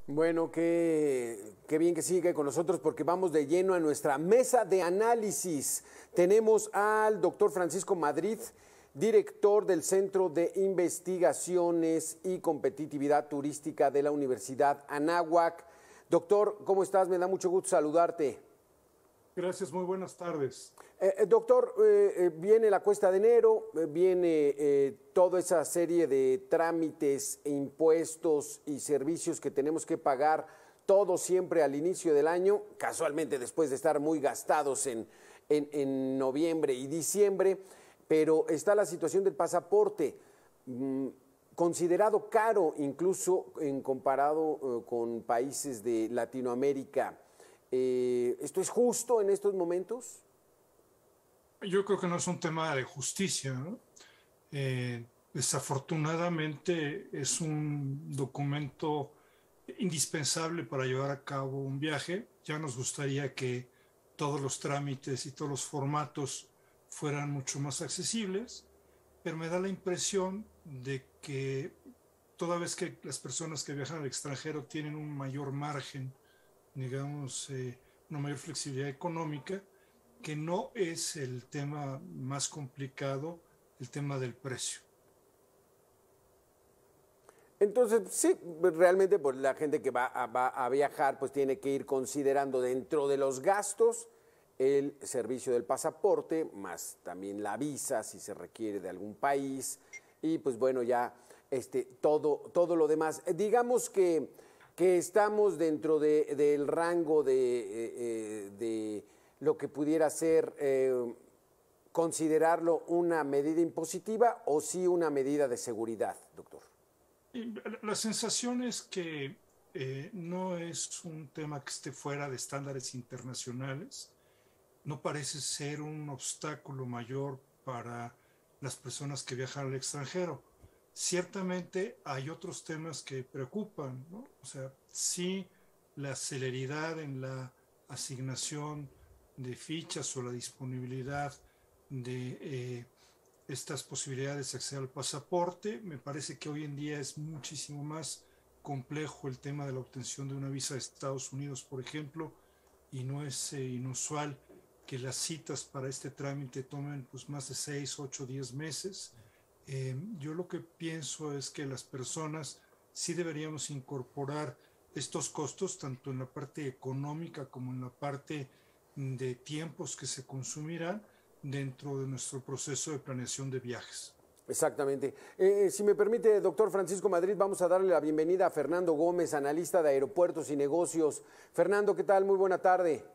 Bueno, qué bien que sigue con nosotros porque vamos de lleno a nuestra mesa de análisis. Tenemos al doctor Francisco Madrid, director del Centro de Investigaciones y Competitividad Turística de la Universidad Anáhuac. Doctor, ¿cómo estás? Me da mucho gusto saludarte. Gracias, muy buenas tardes. Doctor, viene la cuesta de enero, viene toda esa serie de trámites, impuestos y servicios que tenemos que pagar, todos siempre al inicio del año, casualmente después de estar muy gastados en noviembre y diciembre, pero está la situación del pasaporte, considerado caro incluso en comparado con países de Latinoamérica. ¿Esto es justo en estos momentos? Yo creo que no es un tema de justicia, ¿no? Desafortunadamente es un documento indispensable para llevar a cabo un viaje. Ya nos gustaría que todos los trámites y todos los formatos fueran mucho más accesibles, pero me da la impresión de que toda vez que las personas que viajan al extranjero tienen un mayor margen, digamos, una mayor flexibilidad económica, que no es el tema más complicado, el tema del precio. Entonces, sí, realmente pues, la gente que va a viajar pues tiene que ir considerando dentro de los gastos el servicio del pasaporte, más también la visa si se requiere de algún país y pues bueno, ya todo lo demás. Digamos que estamos dentro del rango de lo que pudiera ser considerarlo una medida impositiva o sí una medida de seguridad, doctor. Y la sensación es que no es un tema que esté fuera de estándares internacionales, no parece ser un obstáculo mayor para las personas que viajan al extranjero. Ciertamente hay otros temas que preocupan, ¿no? O sea, sí, la celeridad en la asignación de fichas o la disponibilidad de estas posibilidades de acceder al pasaporte. Me parece que hoy en día es muchísimo más complejo el tema de la obtención de una visa de Estados Unidos, por ejemplo, y no es inusual que las citas para este trámite tomen pues, más de 6, 8, 10 meses. Yo lo que pienso es que las personas sí deberíamos incorporar estos costos, tanto en la parte económica como en la parte de tiempos que se consumirán dentro de nuestro proceso de planeación de viajes. Exactamente. Si me permite, doctor Francisco Madrid, vamos a darle la bienvenida a Fernando Gómez, analista de aeropuertos y negocios. Fernando, ¿qué tal? Muy buena tarde.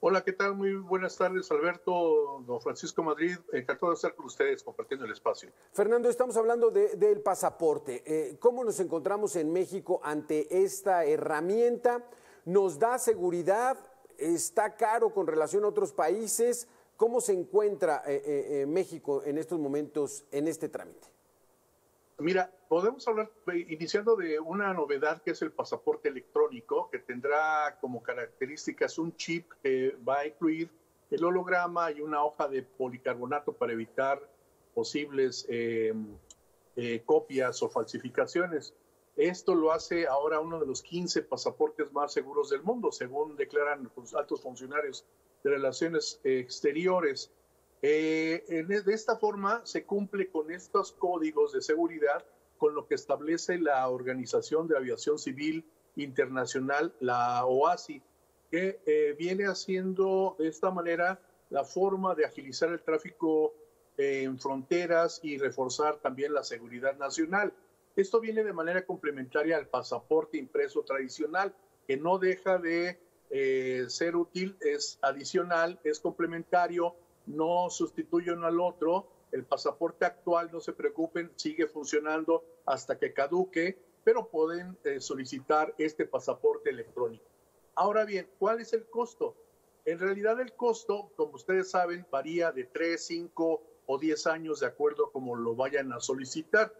Hola, ¿qué tal? Muy buenas tardes, Alberto, don Francisco Madrid. Encantado de estar con ustedes compartiendo el espacio. Fernando, estamos hablando del pasaporte. ¿Cómo nos encontramos en México ante esta herramienta? ¿Nos da seguridad? ¿Está caro con relación a otros países? ¿Cómo se encuentra México en estos momentos en este trámite? Mira, podemos hablar iniciando de una novedad que es el pasaporte electrónico, que tendrá como características un chip que va a incluir el holograma y una hoja de policarbonato para evitar posibles copias o falsificaciones. Esto lo hace ahora uno de los 15 pasaportes más seguros del mundo, según declaran los altos funcionarios de Relaciones Exteriores. De esta forma se cumple con estos códigos de seguridad con lo que establece la Organización de Aviación Civil Internacional, la OASI, que viene haciendo de esta manera la forma de agilizar el tráfico en fronteras y reforzar también la seguridad nacional. Esto viene de manera complementaria al pasaporte impreso tradicional, que no deja de ser útil, es adicional, es complementario, no sustituye uno al otro. El pasaporte actual, no se preocupen, sigue funcionando hasta que caduque, pero pueden solicitar este pasaporte electrónico. Ahora bien, ¿cuál es el costo? En realidad el costo, como ustedes saben, varía de 3, 5 o 10 años de acuerdo a como lo vayan a solicitar.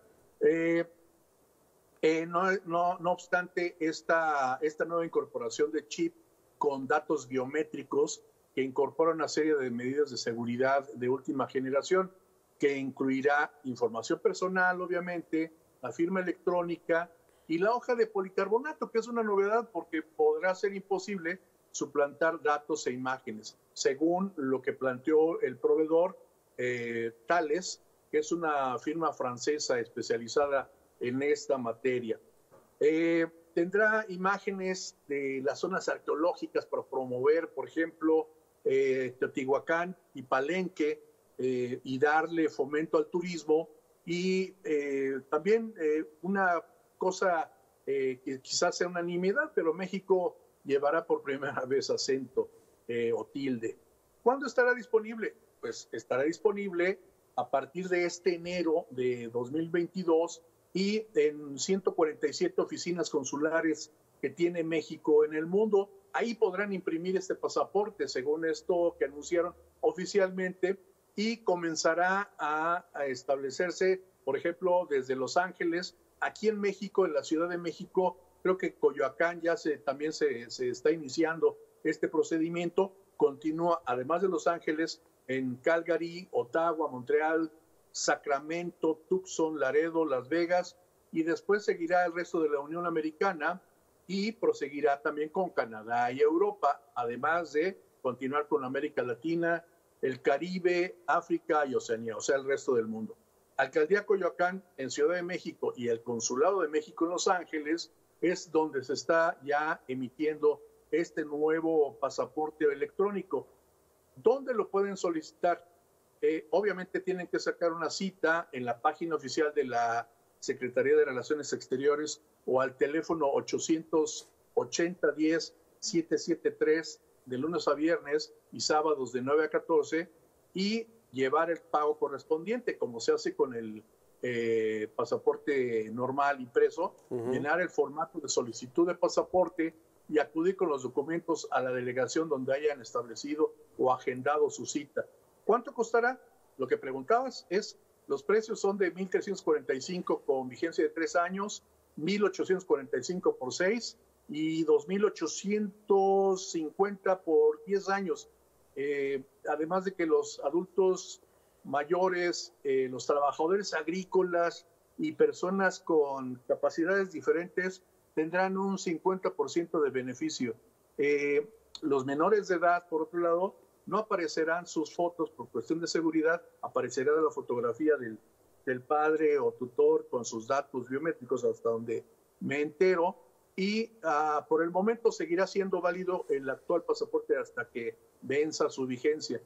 No obstante, esta nueva incorporación de chip con datos biométricos que incorpora una serie de medidas de seguridad de última generación, que incluirá información personal, obviamente, la firma electrónica y la hoja de policarbonato, que es una novedad porque podrá ser imposible suplantar datos e imágenes, según lo que planteó el proveedor Thales, que es una firma francesa especializada en esta materia. Tendrá imágenes de las zonas arqueológicas para promover, por ejemplo, Teotihuacán y Palenque, y darle fomento al turismo. Y también una cosa que quizás sea una nimiedad, pero México llevará por primera vez acento o tilde. ¿Cuándo estará disponible? Pues estará disponible a partir de este enero de 2022 y en 147 oficinas consulares que tiene México en el mundo. Ahí podrán imprimir este pasaporte, según esto que anunciaron oficialmente, y comenzará a establecerse, por ejemplo, desde Los Ángeles, aquí en México, en la Ciudad de México, creo que Coyoacán ya también se está iniciando este procedimiento. Continúa, además de Los Ángeles, en Calgary, Ottawa, Montreal, Sacramento, Tucson, Laredo, Las Vegas, y después seguirá el resto de la Unión Americana y proseguirá también con Canadá y Europa, además de continuar con América Latina, el Caribe, África y Oceanía, o sea, el resto del mundo. Alcaldía Coyoacán en Ciudad de México y el Consulado de México en Los Ángeles es donde se está ya emitiendo este nuevo pasaporte electrónico. ¿Dónde lo pueden solicitar? Obviamente tienen que sacar una cita en la página oficial de la Secretaría de Relaciones Exteriores o al teléfono 880-10-773 de lunes a viernes y sábados de 9 a 14 y llevar el pago correspondiente, como se hace con el pasaporte normal impreso, llenar el formato de solicitud de pasaporte y acudir con los documentos a la delegación donde hayan establecido o agendado su cita. ¿Cuánto costará? Lo que preguntabas es, los precios son de 1,345 con vigencia de 3 años, 1,845 por 6 y 2,850 por 10 años. Además de que los adultos mayores, los trabajadores agrícolas y personas con capacidades diferentes tendrán un 50% de beneficio. Los menores de edad, por otro lado, no aparecerán sus fotos por cuestión de seguridad, aparecerá la fotografía del padre o tutor con sus datos biométricos hasta donde me entero, y por el momento seguirá siendo válido el actual pasaporte hasta que venza su vigencia.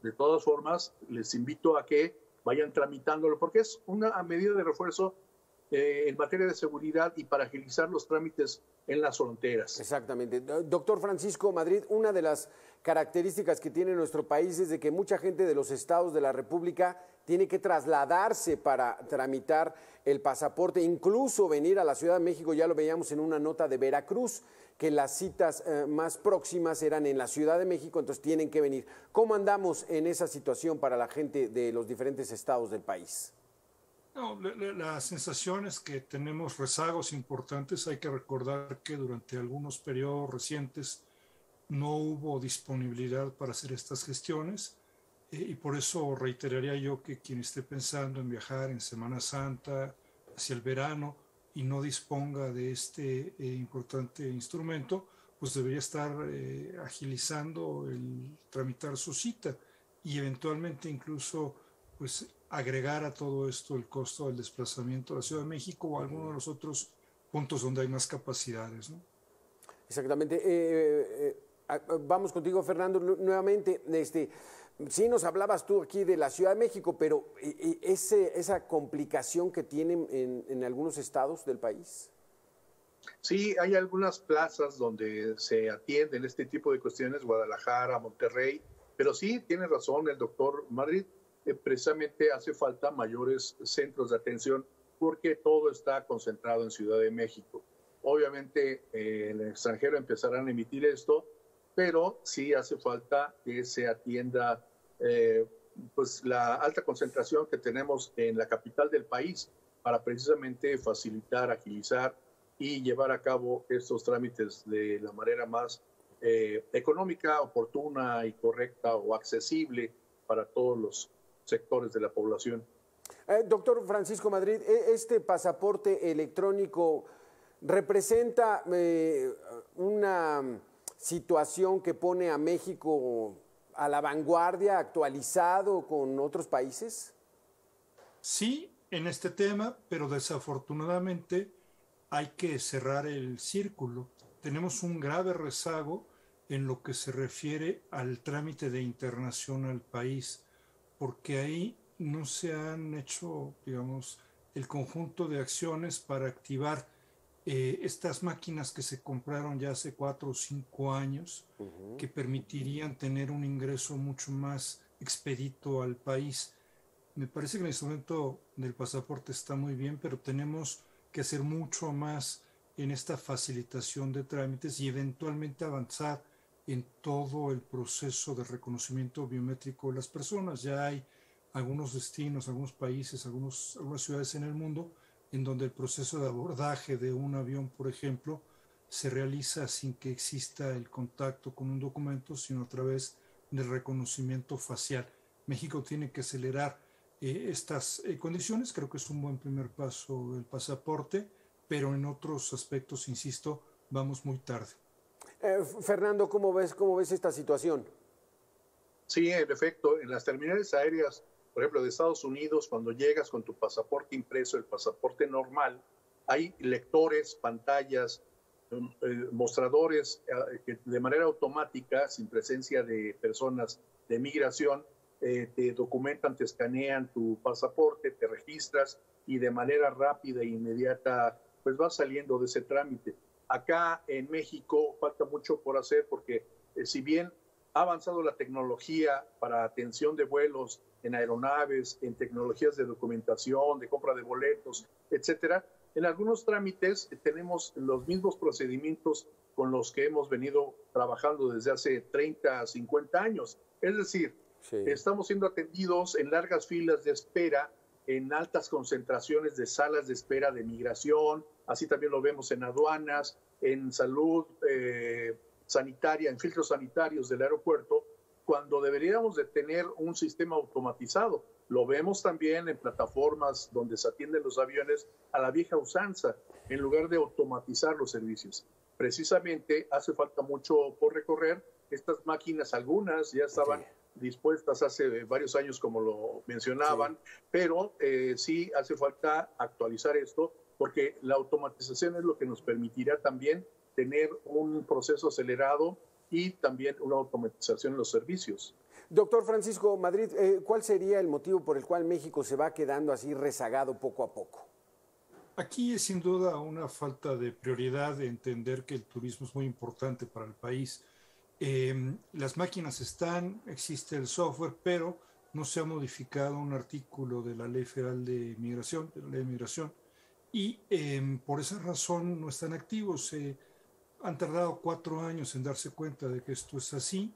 De todas formas, les invito a que vayan tramitándolo porque es una medida de refuerzo en materia de seguridad y para agilizar los trámites en las fronteras. Exactamente. Doctor Francisco Madrid, una de las características que tiene nuestro país es de que mucha gente de los estados de la República tiene que trasladarse para tramitar el pasaporte, incluso venir a la Ciudad de México. Ya lo veíamos en una nota de Veracruz, que las citas más próximas eran en la Ciudad de México, entonces tienen que venir. ¿Cómo andamos en esa situación para la gente de los diferentes estados del país? No, la sensación es que tenemos rezagos importantes. Hay que recordar que durante algunos periodos recientes no hubo disponibilidad para hacer estas gestiones y por eso reiteraría yo que quien esté pensando en viajar en Semana Santa, hacia el verano, y no disponga de este importante instrumento, pues debería estar agilizando el tramitar su cita y eventualmente incluso pues agregar a todo esto el costo del desplazamiento a la Ciudad de México o a alguno de los otros puntos donde hay más capacidades, ¿no? Exactamente. Vamos contigo, Fernando, nuevamente. Sí nos hablabas tú aquí de la Ciudad de México, pero esa complicación que tienen en algunos estados del país. Sí, hay algunas plazas donde se atienden este tipo de cuestiones, Guadalajara, Monterrey, pero sí, tiene razón el doctor Madrid, precisamente hace falta mayores centros de atención porque todo está concentrado en Ciudad de México. Obviamente en el extranjero empezarán a emitir esto, pero sí hace falta que se atienda pues la alta concentración que tenemos en la capital del país para precisamente facilitar, agilizar y llevar a cabo estos trámites de la manera más económica, oportuna y correcta o accesible para todos los sectores de la población. Doctor Francisco Madrid, este pasaporte electrónico ¿Representa una situación que pone a México a la vanguardia, actualizado con otros países? Sí, en este tema, pero desafortunadamente hay que cerrar el círculo. Tenemos un grave rezago en lo que se refiere al trámite de internación al país, porque ahí no se han hecho, digamos, el conjunto de acciones para activar estas máquinas que se compraron ya hace 4 o 5 años, que permitirían tener un ingreso mucho más expedito al país. Me parece que el instrumento del pasaporte está muy bien, pero tenemos que hacer mucho más en esta facilitación de trámites y eventualmente avanzar en todo el proceso de reconocimiento biométrico de las personas. Ya hay algunos destinos, algunos países, algunas ciudades en el mundo en donde el proceso de abordaje de un avión, por ejemplo, se realiza sin que exista el contacto con un documento, sino a través del reconocimiento facial. México tiene que acelerar estas condiciones. Creo que es un buen primer paso el pasaporte, pero en otros aspectos, insisto, vamos muy tarde. Fernando, ¿cómo ves esta situación? Sí, en efecto, en las terminales aéreas, por ejemplo, de Estados Unidos, cuando llegas con tu pasaporte impreso, el pasaporte normal, hay lectores, pantallas, mostradores que de manera automática, sin presencia de personas de migración, te documentan, te escanean tu pasaporte, te registras y de manera rápida e inmediata pues vas saliendo de ese trámite. Acá en México falta mucho por hacer porque si bien ha avanzado la tecnología para atención de vuelos en aeronaves, en tecnologías de documentación, de compra de boletos, etcétera, en algunos trámites tenemos los mismos procedimientos con los que hemos venido trabajando desde hace 30, 50 años. Es decir, estamos siendo atendidos en largas filas de espera, en altas concentraciones de salas de espera de migración, así también lo vemos en aduanas, en salud sanitaria, en filtros sanitarios del aeropuerto, cuando deberíamos de tener un sistema automatizado. Lo vemos también en plataformas donde se atienden los aviones a la vieja usanza, en lugar de automatizar los servicios. Precisamente hace falta mucho por recorrer. Estas máquinas, algunas ya estaban dispuestas hace varios años, como lo mencionaban, pero sí hace falta actualizar esto, porque la automatización es lo que nos permitirá también tener un proceso acelerado y también una automatización en los servicios. Doctor Francisco Madrid, ¿cuál sería el motivo por el cual México se va quedando así rezagado poco a poco? Aquí es sin duda una falta de prioridad de entender que el turismo es muy importante para el país. Las máquinas están, existe el software, pero no se ha modificado un artículo de la Ley Federal de Migración, de la Ley de Migración, y por esa razón no están activos. Han tardado 4 años en darse cuenta de que esto es así.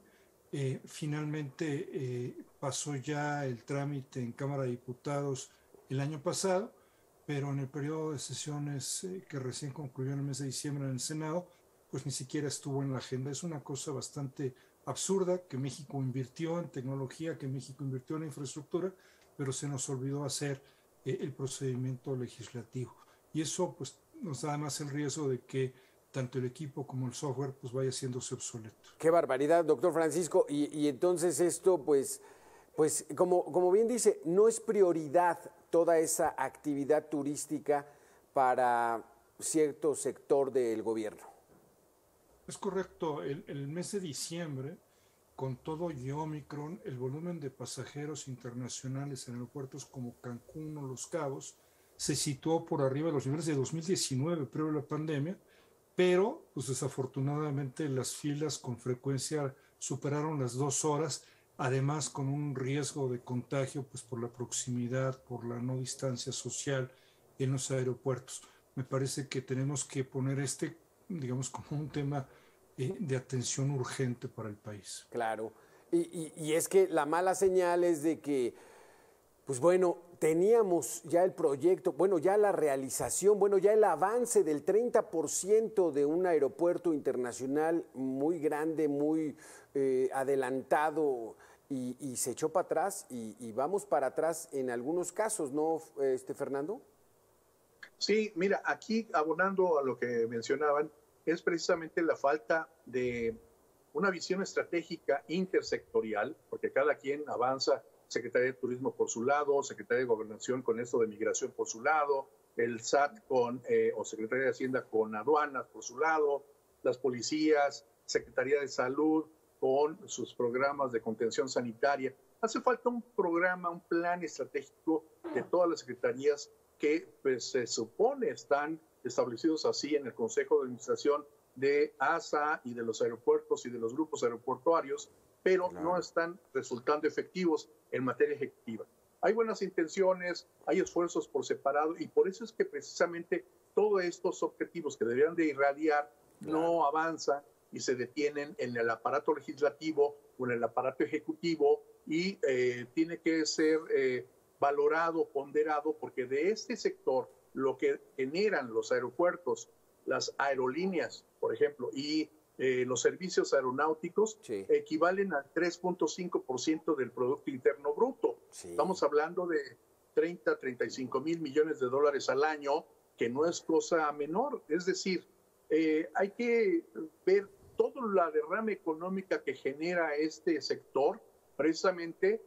Finalmente pasó ya el trámite en Cámara de Diputados el año pasado, pero en el periodo de sesiones que recién concluyó en el mes de diciembre en el Senado, pues ni siquiera estuvo en la agenda. Es una cosa bastante absurda que México invirtió en tecnología, que México invirtió en infraestructura, pero se nos olvidó hacer el procedimiento legislativo. Y eso pues nos da además el riesgo de que tanto el equipo como el software pues vaya haciéndose obsoleto. Qué barbaridad, doctor Francisco. Y entonces esto, pues como bien dice, no es prioridad toda esa actividad turística para cierto sector del gobierno. Es correcto. El mes de diciembre, con todo y Omicron, el volumen de pasajeros internacionales en aeropuertos como Cancún o Los Cabos se situó por arriba de los niveles de 2019, previo a la pandemia, pero pues desafortunadamente las filas con frecuencia superaron las 2 horas, además con un riesgo de contagio pues por la proximidad, por la no distancia social en los aeropuertos. Me parece que tenemos que poner digamos, como un tema de atención urgente para el país. Claro, y es que la mala señal es de que, pues bueno, teníamos ya el proyecto, bueno, ya la realización, bueno, ya el avance del 30% de un aeropuerto internacional muy grande, muy adelantado, y se echó para atrás y vamos para atrás en algunos casos, ¿no, Fernando? Sí, mira, aquí abonando a lo que mencionaban, es precisamente la falta de una visión estratégica intersectorial, porque cada quien avanza, Secretaría de Turismo por su lado, Secretaría de Gobernación con esto de migración por su lado, el SAT o Secretaría de Hacienda con aduanas por su lado, las policías, Secretaría de Salud con sus programas de contención sanitaria. Hace falta un programa, un plan estratégico de todas las secretarías que pues, se supone están establecidos así en el Consejo de Administración de ASA y de los aeropuertos y de los grupos aeroportuarios, pero no están resultando efectivos en materia ejecutiva. Hay buenas intenciones, hay esfuerzos por separado y por eso es que precisamente todos estos objetivos que deberían de irradiar no avanzan y se detienen en el aparato legislativo o en el aparato ejecutivo y tiene que ser valorado, ponderado, porque de este sector lo que generan los aeropuertos, las aerolíneas, por ejemplo, y los servicios aeronáuticos equivalen al 3.5% del Producto Interno Bruto. Estamos hablando de 30, 35 mil millones de dólares al año, que no es cosa menor. Es decir, hay que ver toda la derrama económica que genera este sector, precisamente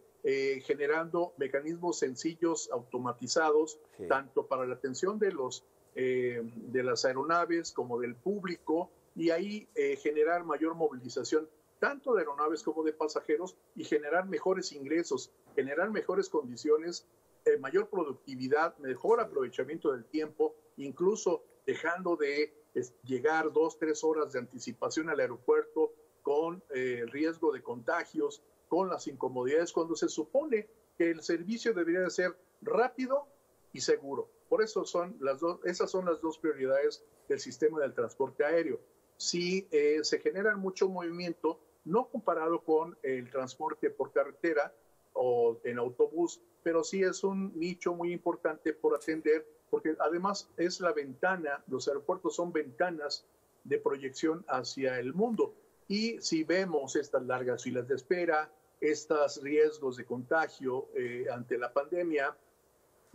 generando mecanismos sencillos, automatizados, tanto para la atención de las aeronaves como del público, y ahí generar mayor movilización tanto de aeronaves como de pasajeros y generar mejores ingresos, generar mejores condiciones, mayor productividad, mejor aprovechamiento del tiempo, incluso dejando de llegar 2-3 horas de anticipación al aeropuerto con el riesgo de contagios, con las incomodidades, cuando se supone que el servicio debería de ser rápido y seguro. Por eso esas son las dos prioridades del sistema del transporte aéreo. Si se genera mucho movimiento, no comparado con el transporte por carretera o en autobús, pero sí es un nicho muy importante por atender, porque además es la ventana, los aeropuertos son ventanas de proyección hacia el mundo. Y si vemos estas largas filas de espera, estos riesgos de contagio ante la pandemia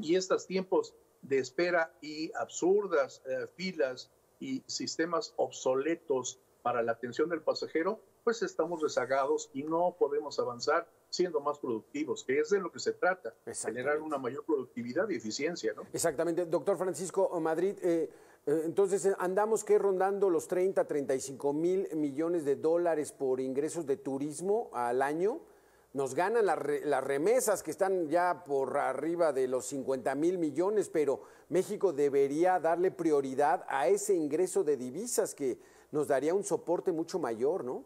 y estos tiempos de espera y absurdas filas y sistemas obsoletos para la atención del pasajero, pues estamos rezagados y no podemos avanzar siendo más productivos, que es de lo que se trata, generar una mayor productividad y eficiencia, ¿no? Exactamente. Doctor Francisco Madrid, entonces andamos rondando los 30, 35 mil millones de dólares por ingresos de turismo al año. Nos ganan las remesas que están ya por arriba de los 50 mil millones, pero México debería darle prioridad a ese ingreso de divisas que nos daría un soporte mucho mayor, ¿no?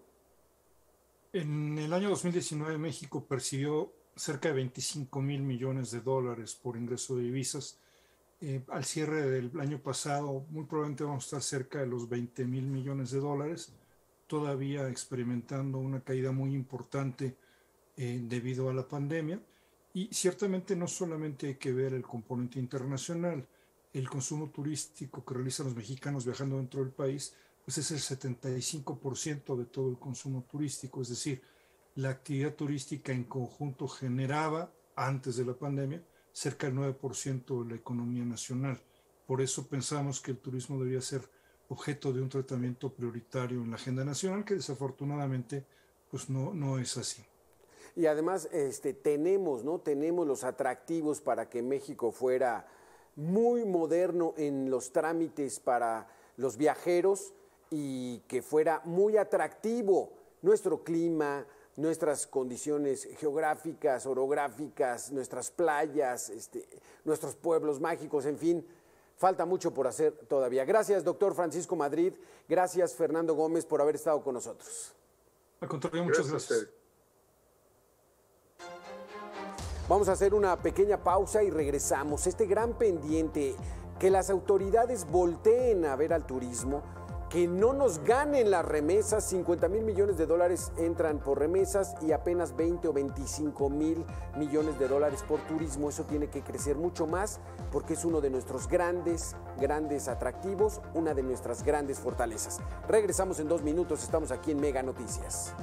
En el año 2019 México percibió cerca de 25 mil millones de dólares por ingreso de divisas. Al cierre del año pasado muy probablemente vamos a estar cerca de los 20 mil millones de dólares, todavía experimentando una caída muy importante debido a la pandemia. Y ciertamente no solamente hay que ver el componente internacional, el consumo turístico que realizan los mexicanos viajando dentro del país, pues es el 75% de todo el consumo turístico, es decir, la actividad turística en conjunto generaba, antes de la pandemia, cerca del 9% de la economía nacional. Por eso pensamos que el turismo debería ser objeto de un tratamiento prioritario en la agenda nacional, que desafortunadamente pues no es así. Y además tenemos los atractivos para que México fuera muy moderno en los trámites para los viajeros y que fuera muy atractivo nuestro clima, nuestras condiciones geográficas, orográficas, nuestras playas, nuestros pueblos mágicos, en fin, falta mucho por hacer todavía. Gracias, doctor Francisco Madrid, gracias, Fernando Gómez, por haber estado con nosotros. Al contrario, muchas gracias. Vamos a hacer una pequeña pausa y regresamos. Este gran pendiente, que las autoridades volteen a ver al turismo, que no nos ganen las remesas. 50 mil millones de dólares entran por remesas y apenas 20 o 25 mil millones de dólares por turismo. Eso tiene que crecer mucho más porque es uno de nuestros grandes atractivos, una de nuestras grandes fortalezas. Regresamos en 2 minutos, estamos aquí en Mega Noticias.